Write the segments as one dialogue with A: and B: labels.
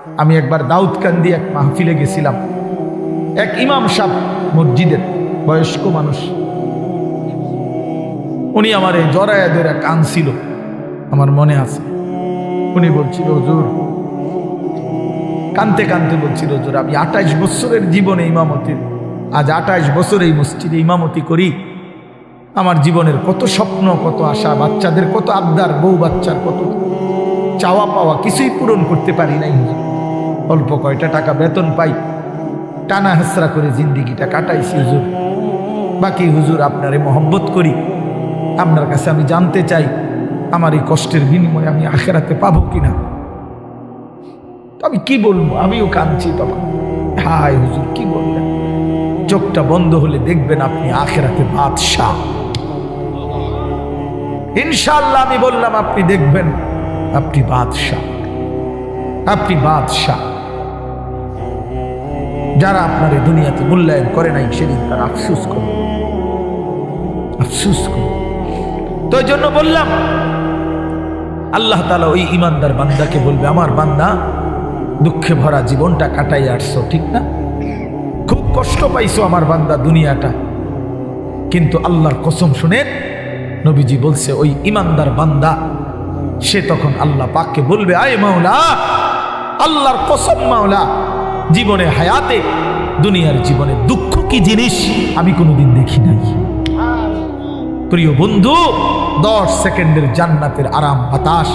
A: আমি একবার দাউদকান্দি এক মাহফিলে গেছিলাম। এক ইমাম সাহেব মসজিদের বয়স্ক মানুষ, উনি আমার এই জড়ায়া ধরে কাঁদছিল, আমার মনে আছে। উনি বলছিল, হুজুর, কানতে কানতে বলছিল, হুজুর, আমি 28 বছরের জীবনে ইমামতির, আজ 28 বছর এই মসজিদে ইমামতি করি। আমার জীবনের কত স্বপ্ন, কত আশা, বাচ্চাদের কত আবদার, বউ বাচ্চার কত চাওয়া পাওয়া, কিছুই পূরণ করতে পারি নাই হুজুর। অল্প কয়টা টাকা বেতন পাই, টানা হেসরা করে জিন্দিগিটা কাটাইছি হুজুর। বাকি হুজুর আপনারে মহব্বত করি, আপনার কাছে আমি জানতে চাই আমার এই কষ্টের বিনিময়ে আমি আখেরাতে পাবো কিনা। আমি কি বলবো, আমিও কাঁদছি তখন। হায় হুজুর, কি বললেন? চোখটা বন্ধ হলে দেখবেন আপনি আখেরাতে বাদশাহ। ইনশাআল্লাহ আমি বললাম, আপনি দেখবেন আপনি বাদশাহ, আপনি বাদশাহ। যারা আপনার এই দুনিয়াতে মূল্যায়ন করে নাই, সেদিন তারা আফসোস করে, আফসোস করে। তো এই জন্য বললাম, আল্লাহ তাআলা ওই ইমানদার বান্দাকে বলবে, আমার বান্দা, দুঃখে ভরা জীবনটা কাটাই আসছো, ঠিক না? খুব কষ্ট পাইছো আমার বান্দা দুনিয়াটা, কিন্তু আল্লাহর কসম শুনেন, নবীজি বলছে ওই ইমানদার বান্দা সে তখন আল্লাহ পাককে বলবে, আয় মাওলা, আল্লাহর কসম মাওলা, জীবনে হায়াতে, দুনিয়ার জীবনে দুঃখ কি জিনিস আমি কোনোদিন দেখি নাই। প্রিয় বন্ধু, 10 সেকেন্ডের জান্নাতের আরাম বাতাস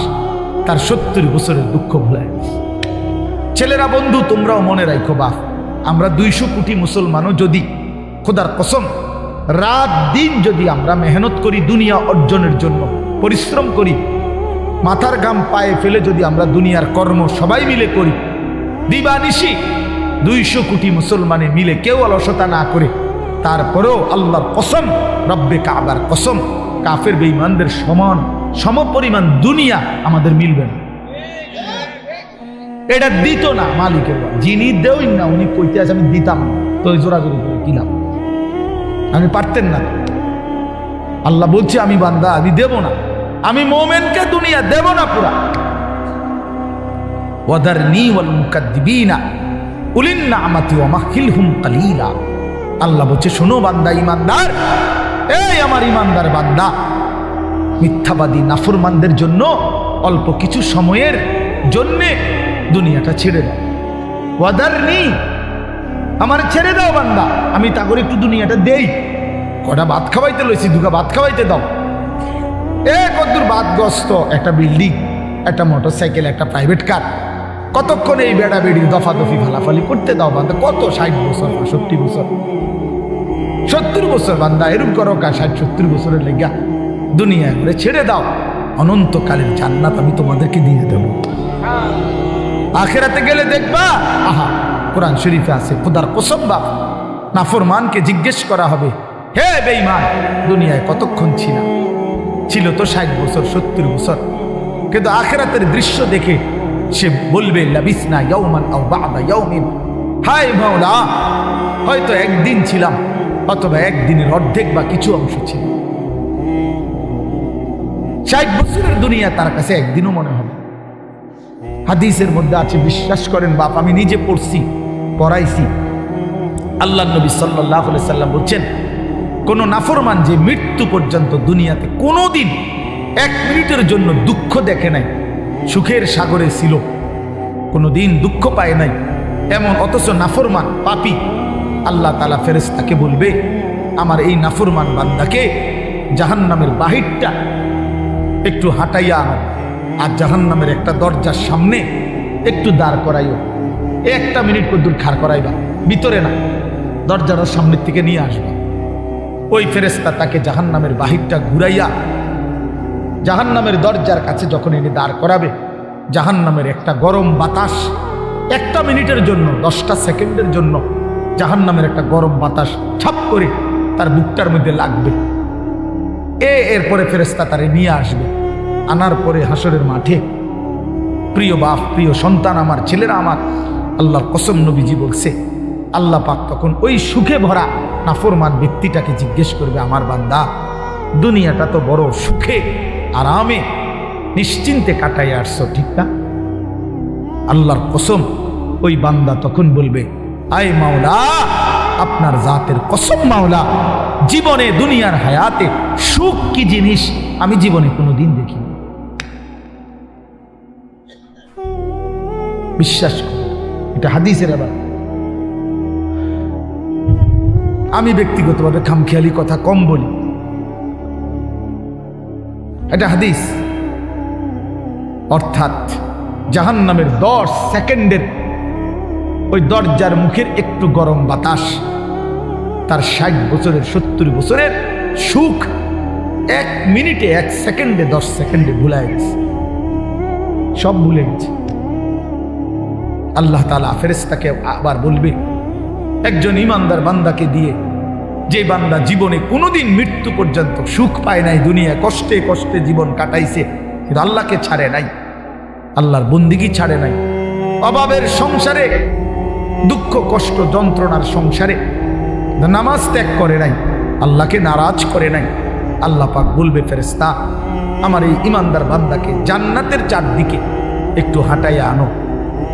A: তার 70 বছরের দুঃখ ভুলায়। ছেলেরা, বন্ধু, তোমরাও মনে রাখো, বাপ, আমরা 200 কোটি মুসলমানও যদি খোদার কসম রাত দিন যদি আমরা মেহনত করি, দুনিয়া অর্জনের জন্য পরিশ্রম করি, মাথার ঘাম পায়ে ফেলে যদি আমরা দুনিয়ার কর্ম সবাই মিলে করি, দিবানিশি 200 কোটি মুসলমানে মিলে কেউ অলসতা না করে, তারপরেও আল্লাহর কসম, রব্বে কাবার কসম, কাফের বেঈমানদের সমান সমপরিমাণ দুনিয়া আমাদের মিলবে না। এটা দিত না মালিকের, যিনি দেওই না উনি কইতে আছে আমি দিতাম না, তো জোরাজোরি করে দিলাম, আমি পারতেন না। আল্লাহ বলছে, আমি বান্দা, আমি দেব না, আমি মোমেনকে দুনিয়া দেব না পুরা। ওয়াদারনি ওয়াল মুকাদ্দিবিনা উলিন নি'মাতি ওয়া মাহিলহুম কালিলা। আল্লাহ বলছে, শোনো বান্দা, ইমানদার, এই আমার ইমানদার বান্দা, মিথ্যাবাদী নাফরমানদের জন্য অল্প কিছু সময়ের জন্যে দুনিয়াটা ছেড়ে দাও। ওয়াদারনি, আমার ছেড়ে দাও বান্দা, আমি তা করে একটু দুনিয়াটা দেই। কটা ভাত খাওয়াইতে লইছি, দুগা ভাত খাওয়াইতে দাও। কতদূর বাদগ্রস্ত একটা বিল্ডিং, একটা মোটরসাইকেল, একটা প্রাইভেট কার, কতক্ষণ এই বেড়া বেড়ি দফাদফি ফালাফালি করতে দাও বান্দা। কত 60 বছর, 65 বছর, 70 বছর বান্দা, এরকম করো কা 60-70 বছরের লেগা দুনিয়া করে ছেড়ে দাও। অনন্তকালের জান্নাত আমি তোমাদেরকে দিয়ে দেব। আখেরাতে গেলে দেখবা, আহা, কোরআন শরীফে আছে, খোদার কসম বাপ, নাফরমানকে জিজ্ঞেস করা হবে, হে বেঈমান, দুনিয়ায় কতক্ষণ ছিল তো 60 বছর, 70 বছর, কিন্তু আখেরাতের দৃশ্য দেখে সে বলবে, লাবিসনা ইয়াওমান আও বা'দা ইয়াওমিন, হায় মাওলা, হয়তো একদিন ছিলাম, অথবা একদিনের অর্ধেক বা কিছু অংশ ছিল। 60 বছরের দুনিয়া তার কাছে একদিনও মনে হবে। হাদিসের মধ্যে আছে, বিশ্বাস করেন বাপ, আমি নিজে পড়ছি, পড়াইছি, আল্লাহর নবী সাল্লাল্লাহু আলাইহি সাল্লাম বলছেন, কোন নাফরমান যে মৃত্যু পর্যন্ত দুনিয়াতে কোনোদিন 1 মিনিটের জন্য দুঃখ দেখে নাই, সুখের সাগরে ছিল, কোনোদিন দুঃখ পায় নাই, এমন অথচ নাফরমান পাপী, আল্লাহ তাআলা ফেরেশতাকে বলবে, আমার এই নাফরমান বান্দাকে জাহান্নামের বাহিরটা একটু হাঁটাইয়া আনো, আর জাহান্নামের একটা দরজার সামনে একটু দাঁড় করাইও। 1 মিনিট কদ্দুর খাড় করাইবা, ভিতরে না, দরজার সামনের থেকে নিয়ে আসবা। ওই ফেরেশতা তাকে জাহান্নামের বাহিরটা ঘুরাইয়া জাহান্নামের দরজার কাছে যখন এনে দাঁড় করাবে, জাহান্নামের একটা গরম বাতাস 1 মিনিটের জন্য, 10টা সেকেন্ডের জন্য জাহান্নামের একটা গরম বাতাস ছাপ করে তার বুকটার মধ্যে লাগবে। এরপরে ফেরেশতা তারে নিয়ে আসবে, আনার পরে হাসরের মাঠে, প্রিয় বাপ, প্রিয় সন্তান আমার, ছেলেরা আমার, আল্লাহর কসম নবীজি বলছে, আল্লাহ পাক তখন ওই সুখে ভরা নাফরমান ব্যক্তিটাকে জিজ্ঞেস করবে, আমার বান্দা, দুনিয়াটা তো বড় সুখে আরামে নিশ্চিন্তে কাটাই আসছো, ঠিক না? আল্লাহর কসম ওই বান্দা তখন বলবে, আয় মাওলা, আপনার জাতের কসম মাওলা, জীবনে দুনিয়ার হায়াতে সুখ কি জিনিস আমি জীবনে কোনোদিন দেখিনি। বিশ্বাস করি, এটা হাদিসের। আবার আমি ব্যক্তিগতভাবে খামখেয়ালি কথা কম বলি, এটা হাদিস। অর্থাৎ জাহান্নামের 10 সেকেন্ডের ওই দরজার মুখের একটু গরম বাতাস তার 60 বছরের 70 বছরের সুখ 1 মিনিটে 1 সেকেন্ডে 10 সেকেন্ডে ভুলে গেছে, সব ভুলে গেছে। আল্লাহ তাআলা ফেরেশতাকে আবার বলবে একজন ইমানদার বান্দাকে দিয়ে, যে বান্দা জীবনে কোনোদিন মৃত্যু পর্যন্ত সুখ পায় নাই, দুনিয়া কষ্টে কষ্টে জীবন কাটাইছে, কিন্তু আল্লাহকে ছাড়ে নাই, আল্লাহর বন্দিগি ছাড়ে নাই, অভাবের সংসারে, দুঃখ কষ্ট যন্ত্রণার সংসারে নামাজ ত্যাগ করে নাই, আল্লাহকে নারাজ করে নাই। আল্লাহ পাক বলবে, ফেরেশতা আমার এই ইমানদার বান্দাকে জান্নাতের চারদিকে একটু হাঁটাইয়া আনো,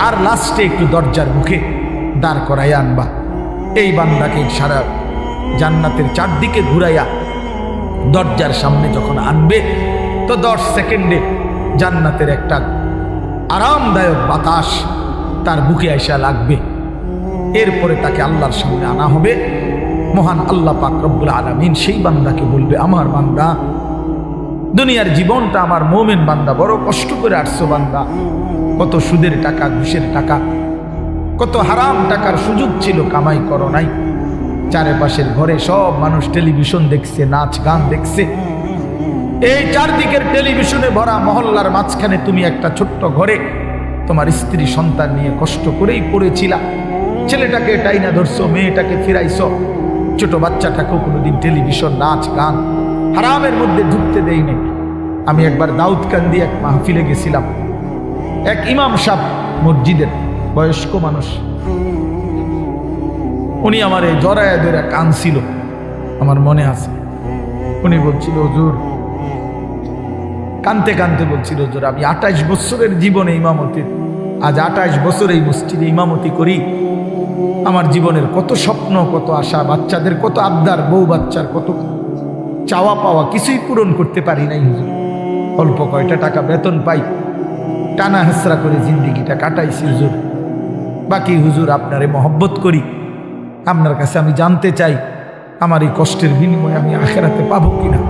A: আর লাস্টে একটু দরজার মুখে দাঁড় করাইয়া আনবা। এই বান্দাকে সারা জান্নাতের চারদিকে ঘুরাইয়া দরজার সামনে যখন আনবে, তো 10 সেকেন্ডে জান্নাতের একটা আরামদায়ক বাতাস তার বুকে আইসা লাগবে। এরপরে তাকে আল্লাহর সামনে আনা হবে। মহান আল্লাহ পাক রব্বুল আলামিন সেই বান্দাকে বলবে, আমার বান্দা, দুনিয়ার জীবনটা আমার মুমিন বান্দা বড় কষ্ট করে আসছো বান্দা, কত সুদের টাকা, ঘুষের টাকা, কত হারাম টাকার সুযোগ ছিল, কামাই করো নাই। চারপাশের ঘরে সব মানুষ টেলিভিশন দেখছে, নাচ গান দেখছে, এই চারদিকের টেলিভিশনে ভরা মহল্লার মাঝখানে তুমি একটা ছোট্ট ঘরে তোমার স্ত্রী সন্তান নিয়ে কষ্ট করেই পড়েছিলা। ছেলেটাকে টাইনা ধরছো, মেয়েটাকে ফিরাইছো, ছোট বাচ্চাটাকেও কোনোদিন টেলিভিশন, নাচ গান, হারামের মধ্যে ঢুকতে দেই নাই। আমি একবার দাউদকান্দি এক মাহফিলে গেছিলাম, এক ইমাম সাহেব মসজিদের বয়স্ক মানুষ, উনি আমার এই জড়ায় ধরে কাঁদছিল, আমার মনে আছে। উনি বলছিল, হুজুর, কানতে কানতে বলছিল, হুজুর আমি 28 বছরের জীবনে ইমামতি, আজ 28 বছর এই মসজিদে ইমামতি করি, আমার জীবনের কত স্বপ্ন, কত আশা, বাচ্চাদের কত আবদার, বউ বাচ্চার কত চাওয়া পাওয়া, কিছুই পূরণ করতে পারি নাই হুজুর। অল্প কয়টা টাকা বেতন পাই, টানা হেসরা করে জিন্দিগিটা কাটাইছি হুজুর। বাকি হুজুর আপনারে মহব্বত করি, আপনার কাছে আমি জানতে চাই আমার এই কষ্টের বিনিময়ে আমি আখেরাতে পাবো কিনা।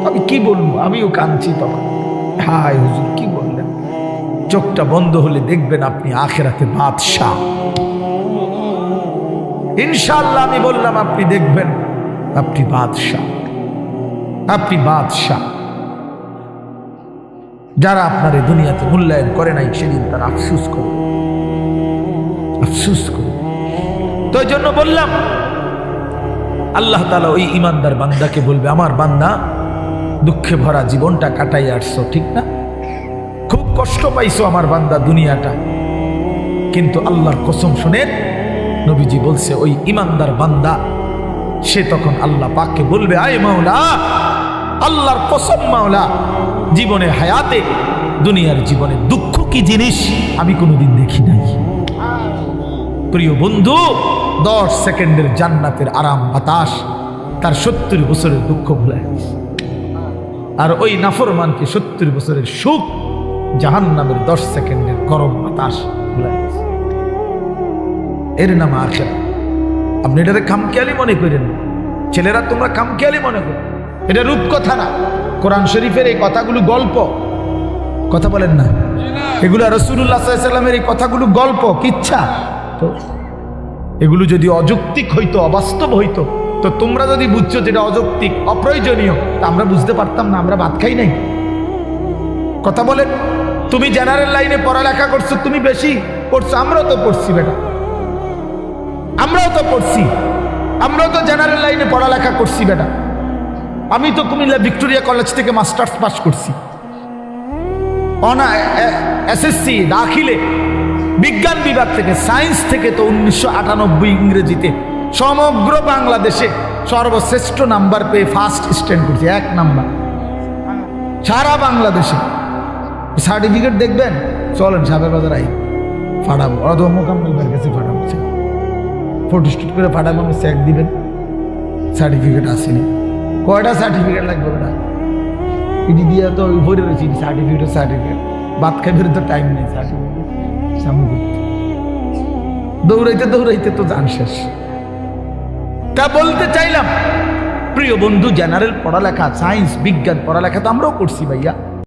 A: আমি কি বলবো, আমিও কাঁদছি তখন। হায় হুজুর, কি বললেন? চোখটা বন্ধ হলে দেখবেন আপনি আখেরাতে বাদশাহ। ইনশাআল্লাহ আমি বললাম, আপনি দেখবেন আপনি বাদশাহ, আপনি বাদশাহ। যারা আপনার এই দুনিয়াতে মূল্যায়ন করে নাই, সেদিন তারা আফসুস করে, আফসুস করে। তো এই জন্য বললাম, আল্লাহ তাআলা ওই ইমানদার বান্দাকে বলবে, আমার বান্দা, দুঃখে ভরা জীবনটা কাটাই আসছো, ঠিক না? খুব কষ্ট পাইছো আমার বান্দা দুনিয়াটা, কিন্তু আল্লাহর কসম শুনেন, নবীজি বলছে ওই ইমানদার বান্দা সে তখন আল্লাহ পাককে বলবে, আয় মাওলা, আল্লাহর কসম মাওলা, জীবনে হায়াতে, দুনিয়ার জীবনে দুঃখ কি জিনিস আমি কোনোদিন দেখি নাই। প্রিয় বন্ধু, 10 সেকেন্ডের জান্নাতের আরাম বাতাস তার 70 বছরের দুঃখ ভুলে গেছে। আর ওই নাফরমানকে 70 বছরের সুখ জাহান্নামের 10 সেকেন্ডের গরম বাতাস ভুলে গেছে। এর নাম আখিরাত। আপনি এটাকে খামখেয়ালি মনে করেন, ছেলেরা তোমরা খামখেয়ালি মনে করো, এটা রূপকথা না। কোরআন শরীফের এই কথাগুলো গল্প, কথা বলেন না, এগুলো রাসূলুল্লাহ সাল্লাল্লাহু আলাইহি ওয়াসাল্লামের এই কথাগুলো গল্প, কিচ্ছা। তো এগুলো যদি অযৌক্তিক হইতো, অবাস্তব হইতো, তো তোমরা যদি বুঝছো যেটা অযৌক্তিক, অপ্রয়োজনীয়, তা আমরা বুঝতে পারতাম না, আমরা ভাত খাই নাই। কথা বলেন, তুমি জেনারেল লাইনে পড়ালেখা করছো, তুমি বেশি পড়ছো, আমরাও তো পড়ছি বেটা, আমরাও তো পড়ছি, আমরাও তো জেনারেল লাইনে পড়ালেখা করছি বেটা। আমি তো কুমিল্লা ভিক্টোরিয়া কলেজ থেকে মাস্টার্স পাস করছি, এসএসসি দাখিলে বিজ্ঞান বিভাগ থেকে, সায়েন্স থেকে তো 1998 ইংরেজিতে সমগ্র বাংলাদেশে সর্বশ্রেষ্ঠ নাম্বার পেয়ে ফার্স্ট স্ট্যান্ড করছি, 1 নাম্বার সারা বাংলাদেশে। সার্টিফিকেট দেখবেন, চলেন সাবের বাজার আই ফাটাবো, অথবা মোকাম্মেল ভাইয়ের কাছে ফাটাবো, ফটোস্টুট করে ফাটাবো, আমি চেক দিবেন, সার্টিফিকেট আসেনি। কয়টা সার্টিফিকেট লাগবে না, পিডি দিয়ে তো ভরে রয়েছি সার্টিফিকেট, ভাত খাইবে তো টাইম নেই, সার্টিফিকেট সামনে দৌড়াইতে তো জান শেষ। তা বলতে চাইলাম প্রিয় বন্ধু, জেনারেল পড়ালেখা, সায়েন্স বিজ্ঞান পড়ালেখা তো আমরাও করছি ভাইয়া,